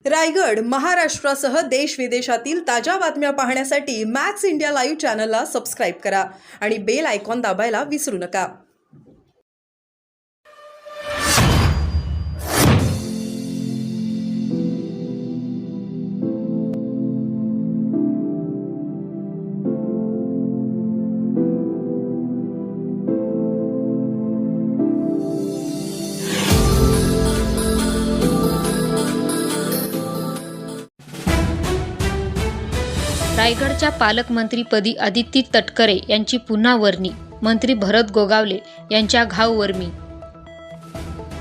रायगड, महाराष्ट्रासह देश विदेशातील ताज्या बातम्या पाहण्यासाठी मॅक्स इंडिया लाईव्ह चॅनलला सबस्क्राईब करा आणि बेल आयकॉन दाबायला विसरू नका. रायगडच्या पालकमंत्रीपदी आदिती तटकरे यांची पुन्हा वर्णी, मंत्री भरत गोगावले यांच्या घाऊवर्मी.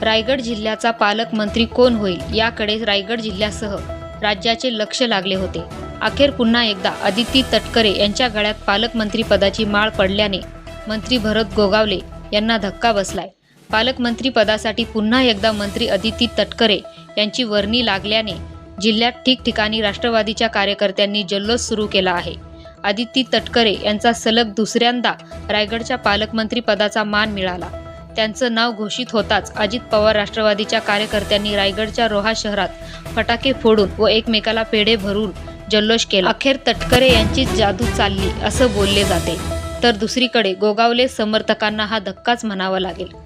रायगड जिल्ह्याचा पालकमंत्री कोण होईल याकडे रायगड जिल्ह्यासह राज्याचे लक्ष लागले होते. अखेर पुन्हा एकदा आदिती तटकरे यांच्या गळ्यात पालकमंत्रीपदाची माळ पडल्याने मंत्री भरत गोगावले यांना धक्का बसलाय. पालकमंत्रीपदासाठी पुन्हा एकदा मंत्री आदिती तटकरे यांची वर्णी लागल्याने जिल्ह्यात ठिकठिकाणी राष्ट्रवादीच्या कार्यकर्त्यांनी जल्लोष सुरू केला आहे. आदिती तटकरे यांचा सलग दुसऱ्यांदा रायगडच्या पालकमंत्री पदाचा मान मिळाला. त्यांचं नाव घोषित होताच अजित पवार राष्ट्रवादीच्या कार्यकर्त्यांनी रायगडच्या रोहा शहरात फटाके फोडून व एकमेकाला पेढे भरून जल्लोष केला. अखेर तटकरे यांची जादू चालली असं बोलले जाते, तर दुसरीकडे गोगावले समर्थकांना हा धक्काच म्हणावा लागेल.